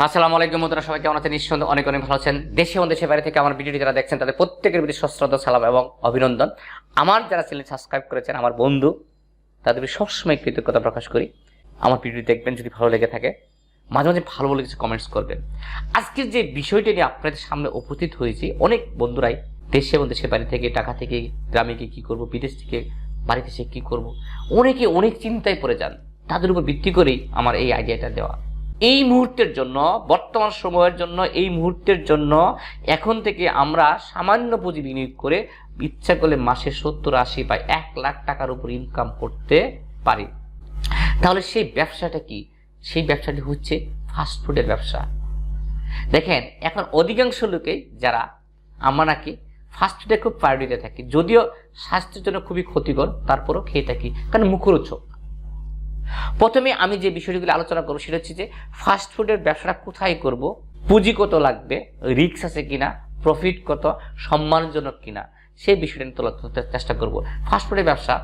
আসসালামু আলাইকুম বন্ধুরা, সবাই কেমন আছেন? নিঃসন্দেহে অনেক অনেক ভালো আছেন। দেশে এবং দেশের বাইরে থেকে আমার ভিডিওটি যারা দেখছেন তাদের প্রত্যেকের প্রতি সশ্রদ্ধ সালাম এবং অভিনন্দন। আমার যারা চ্যানেল সাবস্ক্রাইব করেছেন আমার বন্ধু, তাদের প্রতি সবসময় কৃতজ্ঞতা প্রকাশ করি। আমার ভিডিওটি দেখবেন, যদি ভালো লেগে থাকে মাঝে মাঝে ভালো বলে কিছু কমেন্টস করবেন। আজকের যে বিষয়টি নিয়ে আপনাদের সামনে উপস্থিত হয়েছি, অনেক বন্ধুরাই দেশে এবং দেশের বাইরে থেকে, টাকা থেকে গ্রামে গিয়ে কী করবো, বিদেশ থেকে বাড়িতে এসে কী করবো, অনেকে অনেক চিন্তায় পড়ে যান। তাদের উপর ভিত্তি করেই আমার এই আইডিয়াটা দেওয়া। এই মুহূর্তের জন্য, বর্তমান সময়ের জন্য, এই মুহূর্তের জন্য এখন থেকে আমরা সামান্য পুঁজি বিনিয়োগ করে ইচ্ছা করলে মাসে 70-80 বা 1 লাখ টাকার উপর ইনকাম করতে পারি। তাহলে সেই ব্যবসাটা কি? সেই ব্যবসাটি হচ্ছে ফাস্টফুডের ব্যবসা। দেখেন, এখন অধিকাংশ লোকেই যারা আমরা নাকি ফাস্টফুডে খুব প্রায়োরিটিতে থাকি, যদিও স্বাস্থ্যের জন্য খুবই ক্ষতিকর, তারপরও খেয়ে থাকি কারণ মুখরোচক। প্রথমে আমি যে বিষয়গুলো আলোচনা করবো সেটা হচ্ছে যে ফাস্টফুডের ব্যবসাটা কোথায় করব, পুঁজি কত লাগবে, রিস্ক আছে কিনা, প্রফিট কত, সম্মানজনক কিনা, সেই বিষয়টা নিয়ে তোলার চেষ্টা করব। ফাস্টফুডের ব্যবসা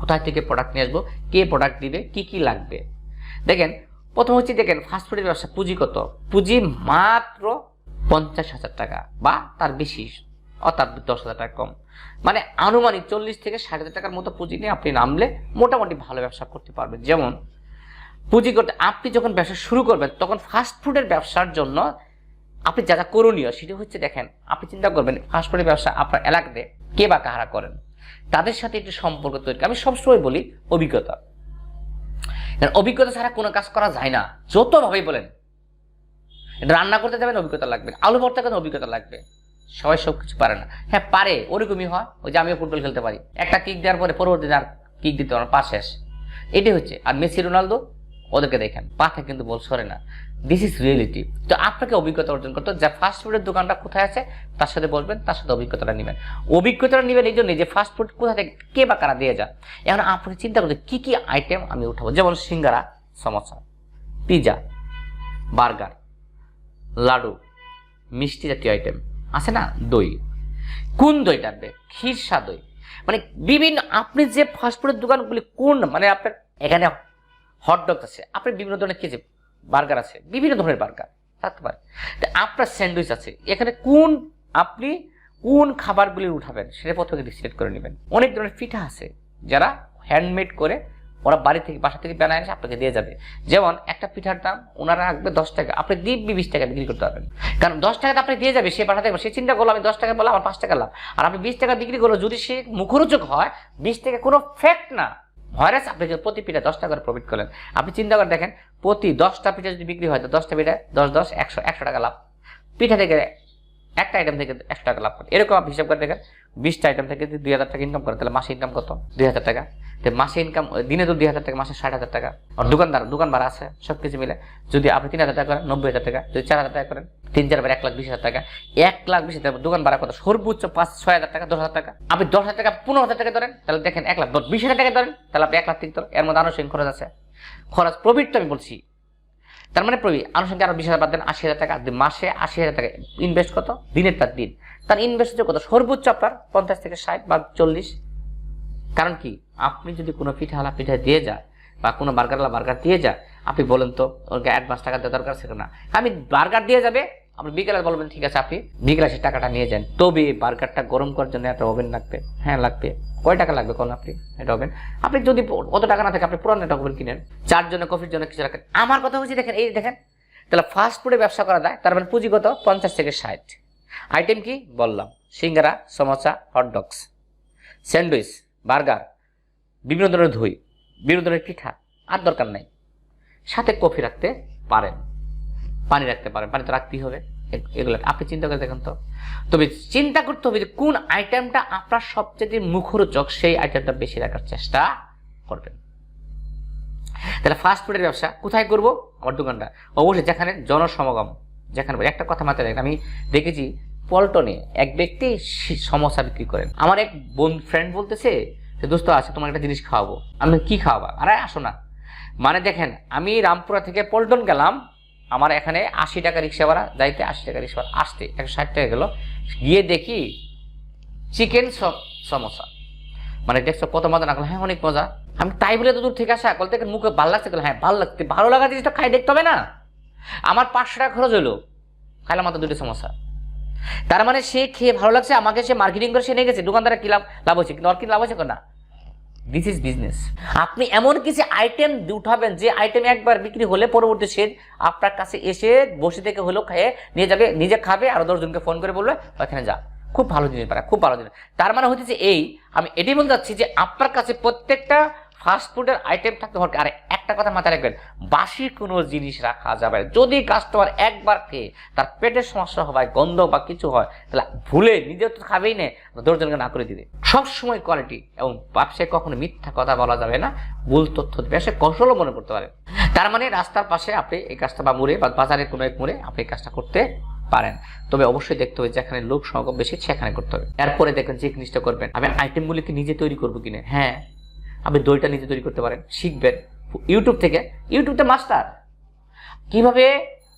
কোথায় থেকে প্রোডাক্ট নিয়ে আসবো, কে প্রোডাক্ট দিবে, কি কি লাগবে। দেখেন, প্রথম হচ্ছে দেখেন ফাস্টফুডের ব্যবসা পুঁজি কত। পুঁজি মাত্র 50,000 টাকা বা তার বেশি, অর্থাৎ 10,000 টাকা কম, মানে আনুমানিক 40 থেকে 60,000 টাকার মতো পুঁজি নিয়ে আপনি নামলে মোটামুটি ভালো ব্যবসা করতে পারবেন। যেমন পুঁজি করতে আপনি যখন ব্যবসা শুরু করবেন তখন ফাস্টফুডের ব্যবসার জন্য আপনি যা যা করণীয় সেটা হচ্ছে, দেখেন আপনি চিন্তা করবেন ফাস্টফুডের ব্যবসা আপনার এলাকাতে কে বা কাহারা করেন, তাদের সাথে একটু সম্পর্ক তৈরি। আমি সবসময় বলি অভিজ্ঞতা, অভিজ্ঞতা ছাড়া কোনো কাজ করা যায় না। যতভাবেই বলেন, রান্না করতে যাবেন অভিজ্ঞতা লাগবে, আলু ভর্তা করতে অভিজ্ঞতা লাগবে। সবাই সব কিছু পারে না। হ্যাঁ পারে, ওরকমই হয়। ওই যে আমিও ফুটবল খেলতে পারি, একটা কিক দেওয়ার পরে পরবর্তী আর কিক দিতে পারো, পা শেষ। এটাই হচ্ছে। আর মেসি, রোনালদো, ওদেরকে দেখেন পাথে কিন্তু বল সরে না। This is reality. তো আপনাকে অভিজ্ঞতা অর্জন করতে, যা ফাস্টফুডের দোকানটা কোথায় আছে তার সাথে বলবেন, তার সাথে অভিজ্ঞতাটা নেবেন। অভিজ্ঞতাটা নেবেন এই জন্যই যে ফাস্টফুড কোথা থেকে কে বা কারা দিয়ে যায়। এখন আপনি চিন্তা করতে কি কি আইটেম আমি উঠাবো, যেমন সিঙ্গারা, সমোসা, পিজা, বার্গার, লাডু, মিষ্টি জাতীয় আইটেম আছে না, দই। কোন দই টানবে? ক্ষীরসা দই, মানে বিভিন্ন। আপনি যে ফাস্টফুডের দোকানগুলি কোন, মানে আপনার এখানে হটডগ আছে, আপনার বিভিন্ন ধরনের খেয়েছে, বার্গার আছে, বিভিন্ন ধরনের বার্গার থাকতে পারে, আপনার স্যান্ডউইচ আছে, এখানে কোন আপনি কোন খাবারগুলি উঠাবেন সেটা প্রথমে ডিসাইড করে নেবেন। অনেক ধরনের পিঠা আছে যারা হ্যান্ডমেড করে ওরা বাড়ি থেকে, বাসা থেকে বানায় এসে আপনাকে দিয়ে যাবে। যেমন একটা পিঠার দাম ওনারা রাখবে 10 টাকা, আপনি দিব্যি 20 টাকা বিক্রি করতে পারবেন। কারণ 10 টাকাতে আপনি দিয়ে যাবে, সে বাসা থেকে, সে চিন্তা করলো আমি 10 টাকা বললাম আমার 5 টাকা লাভ, আর আপনি 20 টাকা বিক্রি করলো, যদি সে মুখরোচক হয় 20 টাকা কোনো ফ্যাক্ট না। ভয়রাস আপনি যদি প্রতি পিঠা 10 টাকা করে প্রফিট করেন, আপনি চিন্তা করে দেখেন প্রতি 10টা পিঠা যদি বিক্রি হয় তো 10টা পিঠা 10 100 টাকা লাভ। পিঠা থেকে একটা আইটেম থেকে 100 টাকা লাভ করে, এরকম আপনি হিসাব করে দেখেন 20টা আইটেম থেকে যদি 2,000 টাকা ইনকাম করে, তাহলে মাসে ইনকাম কত? 2,000 টাকা। মাসে ইনকাম দিনে তো 2,000 টাকা, মাসে 60,000 টাকা। আর দোকান ভাড়া আছে, সবকিছু মিলে যদি আপনি 3,000 টাকা করেন 90,000 টাকা, যদি 4,000 টাকা করেন 3-4 বার 1,20,000 টাকা। 1,20,000 দোকান ভাড়া কত? সর্বোচ্চ 5-6,000 টাকা, 10,000 টাকা। আপনি 10,000 টাকা 15,000 টাকা ধরেন, তাহলে দেখেন 1,20,000 টাকা ধরেন, তাহলে আপনি 1,30,000 ধরেন। এর মধ্যে আনুষঙ্গিক খরচ আছে, খরচ প্রফিট তো আমি বলছি। তার মানে আনুষঙ্গিক আরো 20,000 বাদ দেন, 80,000 টাকা। মাসে 80,000 টাকা ইনভেস্ট কত? দিনের তার দিন তার ইনভেস্ট হচ্ছে কত? সর্বোচ্চ আপনার 50 থেকে 60 বা 40। কারণ কি, আপনি যদি কোনো পিঠাওয়ালা পিঠা দিয়ে যায় বা কোনো বার্গারওয়ালা বার্গার দিয়ে যায়, আপনি বলেন তো ওকে অ্যাডভান্স টাকা দেওয়া দরকার ছিল না। আমি বার্গার দিয়ে যাবে, আপনি বিকেলে বলবেন ঠিক আছে আপনি বিকেলে সে টাকাটা নিয়ে যান। তবে বার্গারটা গরম করার জন্য একটা ওভেন লাগবে। হ্যাঁ লাগবে। কয় টাকা লাগবে কোন আপনি এটা ওভেন? আপনি যদি অত টাকা না থাকে আপনি পুরানো একটা ওভেন কিনেন, 4 জনের কফির জন্য কিছু রাখেন। আমার কথা হচ্ছে দেখেন, এই দেখেন তাহলে ফাস্ট ফুডে ব্যবসা করা যায়। তার মানে পুঁজিগত 50 থেকে 60। আইটেম কি বললাম? সিঙ্গারা, সমোসা, হটডগস, স্যান্ডউইচ, বার্গার, বিভিন্ন ধরনের দই, বিভিন্ন ধরনের পিঠা, আর দরকার নাই। সাথে কফি রাখতে পারেন, পানি রাখতে পারেন, পানি তো রাখতেই হবে। এগুলো আপনি চিন্তা করে দেখেন তো। তবে চিন্তা করতে হবে যে কোন আইটেমটা আপনার সবচেয়ে মুখরোচক, সেই আইটেমটা বেশি রাখার চেষ্টা করবেন। তাহলে ফাস্ট ফুডের ব্যবসা কোথায় করব? আমার দোকানটা অবশ্যই যেখানে জনসমাগম, যেখানে একটা কথা মাথায় রাখেন। আমি দেখেছি পল্টনে এক ব্যক্তি সমোসা বিক্রি করেন। আমার এক ফ্রেন্ড বলতেছে যে দোস্ত আছে, তোমার একটা জিনিস খাওয়াবো। আমি কি খাওয়াবা? আরে আসো না। মানে দেখেন, আমি রামপুরা থেকে পল্টন গেলাম, আমার এখানে 80 টাকা রিক্সা ভাড়া, যাইতে 80 টাকা রিক্সা ভাড়া, আসতে 160 টাকা গেল। গিয়ে দেখি চিকেন সমোসা, মানে দেখছো কত মজা না? হ্যাঁ অনেক মজা। আমি তাই বলে তো দূর থেকে আসা, বলতে মুখে ভালো লাগছে, হ্যাঁ ভালো লাগছে। ভালো লাগা জিনিসটা খাই দেখতে হবে না? আমার 500 টাকা খরচ হলো, খাইলাম মাত্র 2টা সমোসা। তার মানে সে খেয়ে ভালো লাগছে, আমাকে সে মার্কেটিং করে সে নিয়ে গেছে, দোকানদারের কি লাভ হচ্ছে, কিন্তু ওর কি লাভ হচ্ছে না? This is business. আপনি এমন কিছু আইটেম উঠাবেন যে আইটেম একবার বিক্রি হলে পরবর্তী সে আপনার কাছে এসে বসে থেকে হলেও খেয়ে নিয়ে যাবে, নিজে খাবে, আর 10 জনকে ফোন করে বলবে ওখানে যা, খুব ভালো জিনিস পারে, খুব ভালো জিনিস। তার মানে হচ্ছে যে আমি এটাই বলতে চাচ্ছি যে আপনার কাছে প্রত্যেকটা ফাস্টফুডের আইটেম থাকতে হবে। আর একটা কথা মাথায় রাখবেন, বাসি কোনো জিনিস রাখা যাবে না। যদি কাস্টমার একবার খেয়ে তার পেটের সমস্যা হয়, গন্ধ বা কিছু হয়, তাহলে ভুলে নিজে তো খাবেই না, 10 জনকে না করে দিবে। সবসময় কোয়ালিটি এবং ব্যবসায় কখনো মিথ্যা কথা বলা যাবে না, ভুল তথ্য ব্যবসায় কৌশলও মনে করতে পারেন। তার মানে রাস্তার পাশে আপনি এই কাজটা বা মোড়ে বা বাজারের কোনো এক মোড়ে আপনি এই কাজটা করতে পারেন, তবে অবশ্যই দেখতে হবে যেখানে লোক সমাগম বেশি সেখানে করতে হবে। এরপরে দেখেন যে জিনিসটা করবেন, আমি আইটেমগুলিকে নিজে তৈরি করবো কিনা। হ্যাঁ, আপনি দইটা নিজে তৈরি করতে পারেন, শিখবেন ইউটিউব থেকে। ইউটিউবতে মাস্টার কিভাবে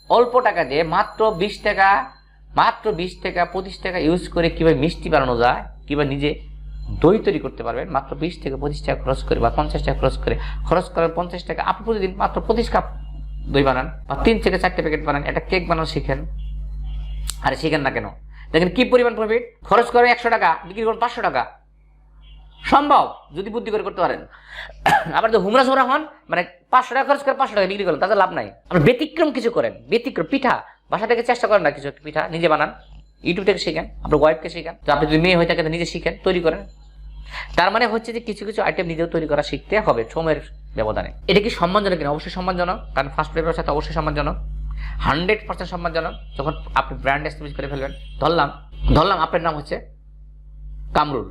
অল্প টাকা দিয়ে মাত্র 20 টাকা 25 টাকা ইউজ করে কিভাবে মিষ্টি বানানো যায়, কিভাবে নিজে দই তৈরি করতে পারবেন মাত্র 20 থেকে 25 টাকা খরচ করে বা 50 টাকা খরচ করেন 50 টাকা। আপনি প্রতিদিন মাত্র 25 কাপ দই বানান বা 3 থেকে 4টে প্যাকেট বানান, একটা কেক বানানো শিখেন। আরে শিখেন না কেন? দেখেন কি পরিমাণ প্রফিট। খরচ করে 100 টাকা, বিক্রি করুন 500 টাকা। সম্ভব যদি বুদ্ধি করে করতে পারেন। আবার তো হুমরা সোমরা হন, মানে 500 টাকা খরচ করে 500 টাকা বিক্রি করেন, তাতে লাভ নাই। আপনি ব্যতিক্রম কিছু করেন, ব্যতিক্রম পিঠা বাসা থেকে চেষ্টা করেন না, কিছু পিঠা নিজে বানান, ইউটিউব থেকে শিখেন, আপনার ওয়াইফকে শিখেন। তো আপনি যদি মেয়ে হয়ে থাকেন নিজে শিখেন, তৈরি করেন। তার মানে হচ্ছে যে কিছু কিছু আইটেম নিজেও তৈরি করা শিখতে হবে সময়ের ব্যবধানে। এটা কি সম্মানজনক কিনা? অবশ্যই সম্মানজনক, কারণ ফার্স্ট ফুডের সাথে অবশ্যই সম্মানজনক, 100% সম্মানজনক। যখন আপনি ব্র্যান্ড এস্টাবলিশ করে ফেলবেন, ধরলাম আপনার নাম হচ্ছে কামরুল,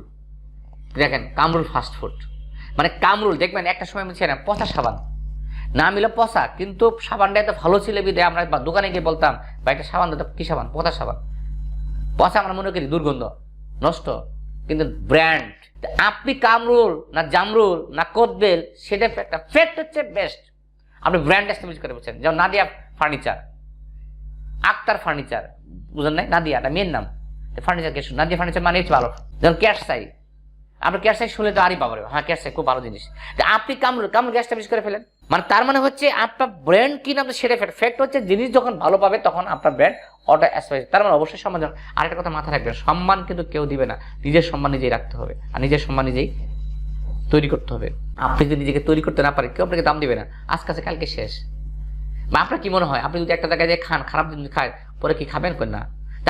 দেখেন কামরুল ফাস্ট ফুড, মানে কামরুল। দেখবেন একটা সময় বলছি না পচা সাবান, না মিলে পচা, কিন্তু সাবানটা এত ভালো ছিল বিদে আমরা দোকানে গিয়ে বলতাম বা একটা সাবান দিতাম, কি সাবান? পচা সাবান। পচা আমরা মনে করি দুর্গন্ধ, নষ্ট, কিন্তু ব্র্যান্ড। আপনি কামরুল না জামরুল না কোদবেল, সেটা একটা ফ্যাক্ট হচ্ছে বেস্ট। আপনি ব্র্যান্ড এস্টাবলিশ করে বলছেন, যেমন নাদিয়া ফার্নিচার, আক্তার ফার্নিচার, বুঝলেন নাই? নাদিয়া না মেয়ের নাম, ফার্নিচার কে নাদিয়া ফার্নিচার মানে হচ্ছে ভালো। যেমন ক্যাটসাই, আপনি ক্যাটসাই শুনলে তো আরই পাবো, হ্যাঁ ক্যাটসাই খুব ভালো জিনিস। আপনি কামরুল এস্টাবলিশ করে ফেলেন, মানে তার মানে হচ্ছে আপনার ব্র্যান্ড কি না সেটা ফ্যাক্ট হচ্ছে জিনিস যখন ভালো পাবে তখন আপনার ব্র্যান্ড অটো এস্টাবলিশ। তার মানে অবশ্যই সম্মান। আরেকটা কথা মাথায় রাখবেন, সম্মান কিন্তু কেউ দিবে না, নিজের সম্মান নিজেই রাখতে হবে, আর নিজের সম্মান নিজেই তৈরি করতে হবে। আপনি যদি নিজেকে তৈরি করতে না পারেন, কেউ আপনাকে দাম দিবে না, আজকে আছে কালকে শেষ। বা আপনার কি মনে হয়, আপনি যদি একটা জায়গায় খান, খারাপ জিনিস খায়, পরে কি খাবেন? না,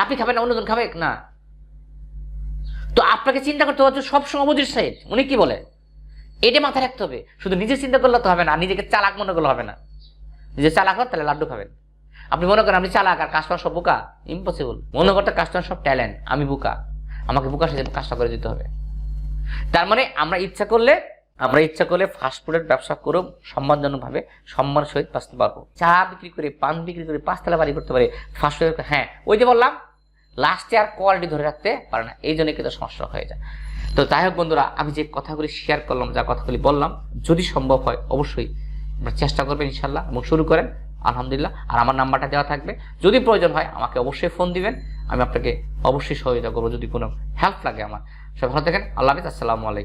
আপনি খাবেন না, অন্যজন খাবে না। তো আপনাকে চিন্তা করতে হচ্ছে সবসময় অপোজিট সাইড, উনি কি বলে এটা মাথায় রাখতে হবে। শুধু নিজে চিন্তা করলে তো হবে না, নিজেকে চালাক মনে করলে হবে না। নিজে চালাক হন তাহলে লাড্ডু খাবেন। আপনি মনে করেন আপনি চালাক আর কাস্টমার সব বোকা, ইম্পসিবল। মনে করতে কাস্টমার সব ট্যালেন্ট, আমি বোকা, আমাকে বোকা সেজন্য কাজটা করে দিতে হবে। তার মানে আমরা ইচ্ছা করলে ফাস্টফুডের ব্যবসা করেও সম্মানজনকভাবে সম্মানের সহিত বাঁচতে পারবো। চা বিক্রি করে, পান বিক্রি করে 5 তলা বাড়ি করতে পারে ফাস্টফুডের। হ্যাঁ, ওই যে বললাম লাস্টে আর কোয়ালিটি ধরে রাখতে পারে না, এই জন্য কিন্তু সমস্যা হয়ে যায়। তো যাই হোক বন্ধুরা, আমি যে কথাগুলি শেয়ার করলাম, যা কথাগুলি বললাম, যদি সম্ভব হয় অবশ্যই আপনারা চেষ্টা করবেন ইনশাল্লাহ, এবং শুরু করেন আলহামদুলিল্লাহ। আর আমার নাম্বারটা দেওয়া থাকবে, যদি প্রয়োজন হয় আমাকে অবশ্যই ফোন দিবেন, আমি আপনাকে অবশ্যই সহযোগিতা করবো যদি কোনো হেল্প লাগে আমার। সবাই ভালো থাকেন, আল্লাহ হাফেজ, আসসালামু আলাইকুম।